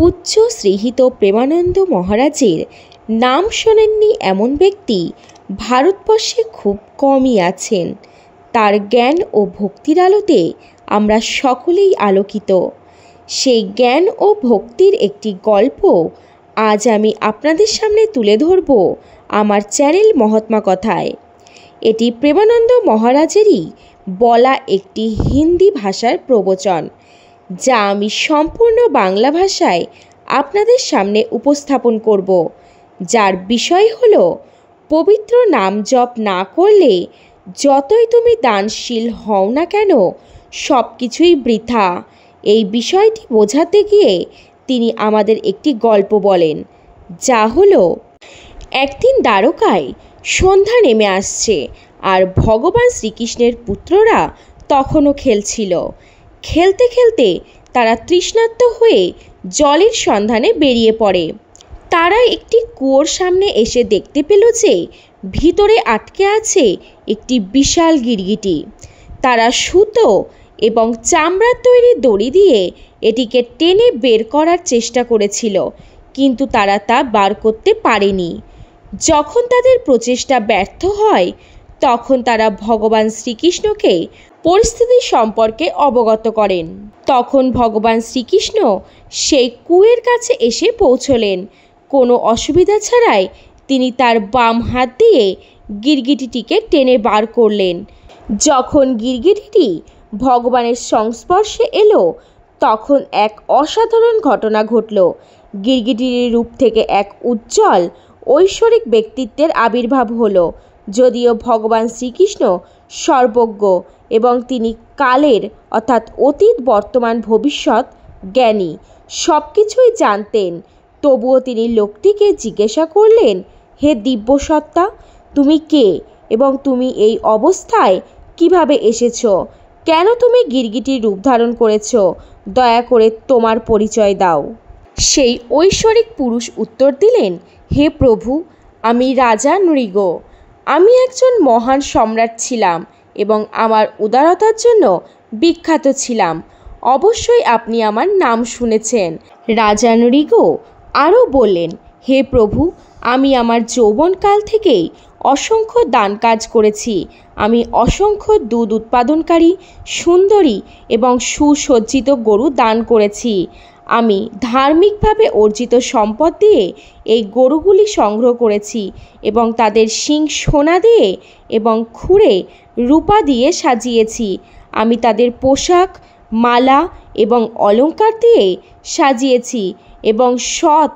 পূজ্য শ্রীহিত প্রেমানন্দ মহারাজের নাম শোনেননি এমন ব্যক্তি ভারতবর্ষে খুব কমই আছেন। তার জ্ঞান ও ভক্তির আলোতে আমরা সকলেই আলোকিত। সেই জ্ঞান ও ভক্তির একটি গল্প আজ আমি আপনাদের সামনে তুলে ধরব আমার চ্যানেল মহাত্মা কথায়। এটি প্রেমানন্দ মহারাজেরই বলা একটি হিন্দি ভাষার প্রবচন, যা আমি সম্পূর্ণ বাংলা ভাষায় আপনাদের সামনে উপস্থাপন করব, যার বিষয় হলো পবিত্র নাম জপ না করলে যতই তুমি দানশীল হও না কেন সব কিছুই বৃথা। এই বিষয়টি বোঝাতে গিয়ে তিনি আমাদের একটি গল্প বলেন, যা হলো একদিন দ্বারকায় সন্ধ্যা নেমে আসছে আর ভগবান শ্রীকৃষ্ণের পুত্ররা তখনও খেলছিল। খেলতে খেলতে তারা তৃষ্ণার্ত হয়ে জলের সন্ধানে বেরিয়ে পড়ে। তারা একটি কুয়োর সামনে এসে দেখতে পেল যে ভিতরে আটকে আছে একটি বিশাল গিরগিটি। তারা সুতো এবং চামড়ার তৈরি দড়ি দিয়ে এটিকে টেনে বের করার চেষ্টা করেছিল, কিন্তু তারা তা বার করতে পারেনি। যখন তাদের প্রচেষ্টা ব্যর্থ হয় তখন তারা ভগবান শ্রীকৃষ্ণকে পরিস্থিতি সম্পর্কে অবগত করেন। তখন ভগবান শ্রীকৃষ্ণ সেই কুয়োর কাছে এসে পৌঁছলেন। কোনো অসুবিধা ছাড়াই তিনি তার বাম হাত দিয়ে গিরগিটিটিকে টেনে বার করলেন। যখন গিরগিটিটি ভগবানের সংস্পর্শে এলো তখন এক অসাধারণ ঘটনা ঘটল। গিরগিটির রূপ থেকে এক উজ্জ্বল ঐশ্বরিক ব্যক্তিত্বের আবির্ভাব হলো। যদিও ভগবান শ্রীকৃষ্ণ সর্বজ্ঞ এবং তিনি কালের অর্থাৎ অতীত, বর্তমান, ভবিষ্যৎ জ্ঞানী, সব কিছুই জানতেন, তবুও তিনি লোকটিকে জিজ্ঞাসা করলেন, হে দিব্যসত্তা, তুমি কে এবং তুমি এই অবস্থায় কিভাবে এসেছো? কেন তুমি গিরগিটির রূপ ধারণ করেছ? দয়া করে তোমার পরিচয় দাও। সেই ঐশ্বরিক পুরুষ উত্তর দিলেন, হে প্রভু, আমি রাজা নৃগ। আমি একজন মহান সম্রাট ছিলাম এবং আমার উদারতার জন্য বিখ্যাত ছিলাম। অবশ্যই আপনি আমার নাম শুনেছেন। রাজা নৃগ আরও বললেন, হে প্রভু, আমি আমার যৌবনকাল থেকেই অসংখ্য দান কাজ করেছি। আমি অসংখ্য দুধ উৎপাদনকারী, সুন্দরী এবং সুসজ্জিত গরু দান করেছি। আমি ধার্মিকভাবে অর্জিত সম্পদ দিয়ে এই গরুগুলি সংগ্রহ করেছি এবং তাদের শিং সোনা দিয়ে এবং খুরে রূপা দিয়ে সাজিয়েছি। আমি তাদের পোশাক, মালা এবং অলংকার দিয়ে সাজিয়েছি এবং সৎ,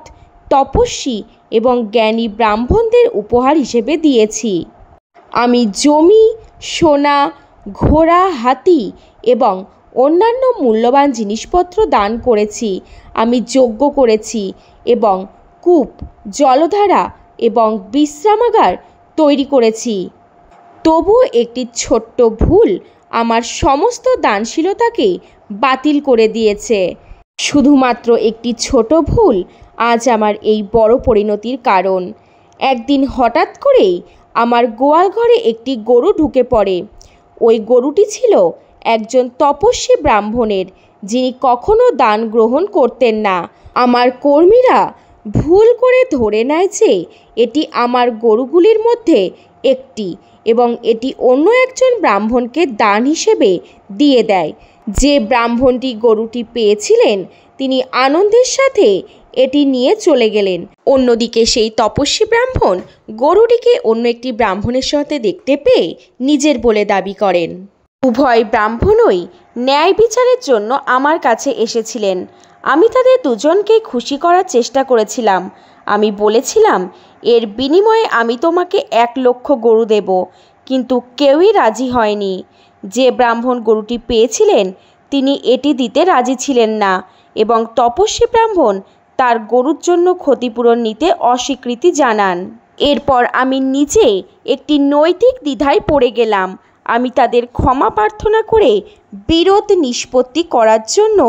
তপস্বী এবং জ্ঞানী ব্রাহ্মণদের উপহার হিসেবে দিয়েছি। আমি জমি, সোনা, ঘোড়া, হাতি এবং অন্যান্য মূল্যবান জিনিসপত্র দান করেছি। আমি যজ্ঞ করেছি এবং কূপ, জলধারা এবং বিশ্রামাগার তৈরি করেছি। তবুও একটি ছোট্ট ভুল আমার সমস্ত দানশীলতাকে বাতিল করে দিয়েছে। শুধুমাত্র একটি ছোট ভুল আজ আমার এই বড় পরিণতির কারণ। একদিন হঠাৎ করেই আমার গোয়াল ঘরে একটি গরু ঢুকে পড়ে। ওই গরুটি ছিল একজন তপস্বী ব্রাহ্মণের, যিনি কখনো দান গ্রহণ করতেন না। আমার কর্মীরা ভুল করে ধরে নেয় যে এটি আমার গরুগুলির মধ্যে একটি এবং এটি অন্য একজন ব্রাহ্মণকে দান হিসেবে দিয়ে দেয়। যে ব্রাহ্মণটি গরুটি পেয়েছিলেন তিনি আনন্দের সাথে এটি নিয়ে চলে গেলেন। অন্যদিকে সেই তপস্বী ব্রাহ্মণ গরুটিকে অন্য একটি ব্রাহ্মণের সাথে দেখতে পেয়ে নিজের বলে দাবি করেন। উভয় ব্রাহ্মণই ন্যায় বিচারের জন্য আমার কাছে এসেছিলেন। আমি তাদের দুজনকে খুশি করার চেষ্টা করেছিলাম। আমি বলেছিলাম, এর বিনিময়ে আমি তোমাকে 1,00,000 গরু দেব, কিন্তু কেউই রাজি হয়নি। যে ব্রাহ্মণ গরুটি পেয়েছিলেন তিনি এটি দিতে রাজি ছিলেন না এবং তপস্বী ব্রাহ্মণ তার গরুর জন্য ক্ষতিপূরণ নিতে অস্বীকৃতি জানান। এরপর আমি নিজে একটি নৈতিক দ্বিধায় পড়ে গেলাম। আমি তাদের ক্ষমা প্রার্থনা করে বিরোধ নিষ্পত্তি করার জন্য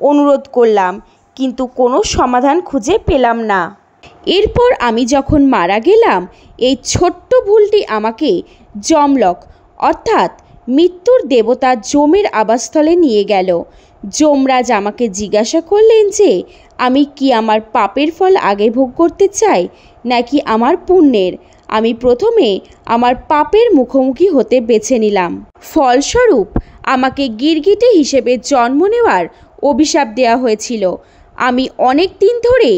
অনুরোধ করলাম, কিন্তু কোনো সমাধান খুঁজে পেলাম না। এরপর আমি যখন মারা গেলাম এই ছোট্ট ভুলটি আমাকে যমলোক অর্থাৎ মৃত্যুর দেবতা যমের আবাসস্থলে নিয়ে গেল। যমরাজ আমাকে জিজ্ঞাসা করলেন যে আমি কি আমার পাপের ফল আগে ভোগ করতে চাই নাকি আমার পুণ্যের? আমি প্রথমে আমার পাপের মুখোমুখি হতে বেছে নিলাম। ফলস্বরূপ আমাকে গিরগিটি হিসেবে জন্ম নেওয়ার অভিশাপ দেওয়া হয়েছিল। আমি অনেক দিন ধরে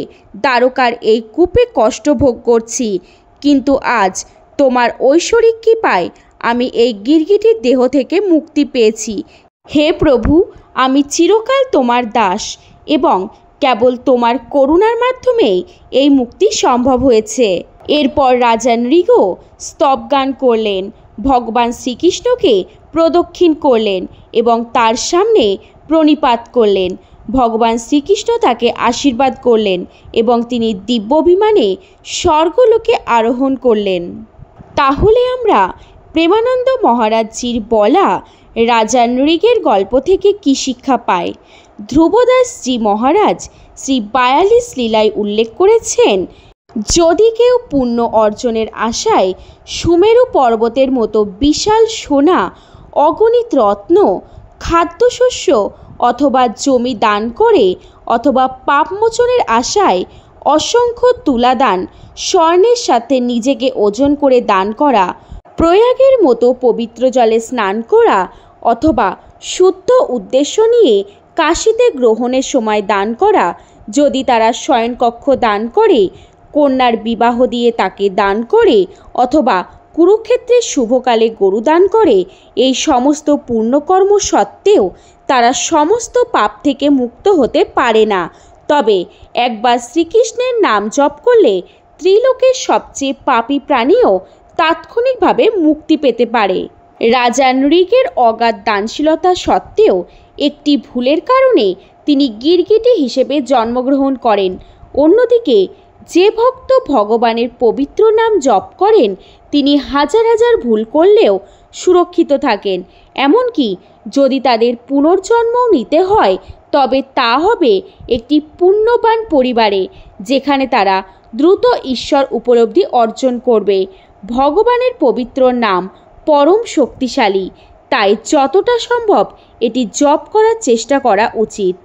দ্বারকার এই কূপে কষ্ট ভোগ করছি, কিন্তু আজ তোমার ঐশ্বরিক কৃপায় আমি এই গিরগিটির দেহ থেকে মুক্তি পেয়েছি। হে প্রভু, আমি চিরকাল তোমার দাস এবং কেবল তোমার করুণার মাধ্যমেই এই মুক্তি সম্ভব হয়েছে। এরপর রাজা নৃগ স্তবগান করলেন, ভগবান শ্রীকৃষ্ণকে প্রদক্ষিণ করলেন এবং তার সামনে প্রণিপাত করলেন। ভগবান শ্রীকৃষ্ণ তাকে আশীর্বাদ করলেন এবং তিনি দিব্য বিমানে স্বর্গলোকে আরোহণ করলেন। তাহলে আমরা প্রেমানন্দ মহারাজজির বলা রাজা নৃগের গল্প থেকে কি শিক্ষা পাই? ধ্রুবদাসজি মহারাজ শ্রী 42 লীলায় উল্লেখ করেছেন, যদি কেউ পুণ্য অর্জনের আশায় সুমেরু পর্বতের মতো বিশাল সোনা, অগণিত রত্ন, খাদ্যশস্য অথবা জমি দান করে অথবা পাপমোচনের আশায় অসংখ্য তুলাদান স্বর্ণের সাথে নিজেকে ওজন করে দান করা, প্রয়াগের মতো পবিত্র জলে স্নান করা অথবা শুদ্ধ উদ্দেশ্য নিয়ে কাশীতে গ্রহণের সময় দান করা, যদি তারা শয়নকক্ষ দান করে, কন্যার বিবাহ দিয়ে তাকে দান করে অথবা কুরুক্ষেত্রের শুভকালে গরু দান করে, এই সমস্ত পুণ্যকর্ম সত্ত্বেও তারা সমস্ত পাপ থেকে মুক্ত হতে পারে না। তবে একবার শ্রীকৃষ্ণের নাম জপ করলে ত্রিলোকের সবচেয়ে পাপী প্রাণীও তাৎক্ষণিকভাবে মুক্তি পেতে পারে। রাজা নৃগের অগাধ দানশীলতা সত্ত্বেও একটি ভুলের কারণে তিনি গিরগিটি হিসেবে জন্মগ্রহণ করেন। অন্যদিকে যে ভক্ত ভগবানের পবিত্র নাম জপ করেন তিনি হাজার হাজার ভুল করলেও সুরক্ষিত থাকেন। এমনকি যদি তাদের পুনর্জন্মও নিতে হয় তবে তা হবে একটি পুণ্যবান পরিবারে, যেখানে তারা দ্রুত ঈশ্বর উপলব্ধি অর্জন করবে। ভগবানের পবিত্র নাম পরম শক্তিশালী, তাই যতটা সম্ভব এটি জপ করার চেষ্টা করা উচিত।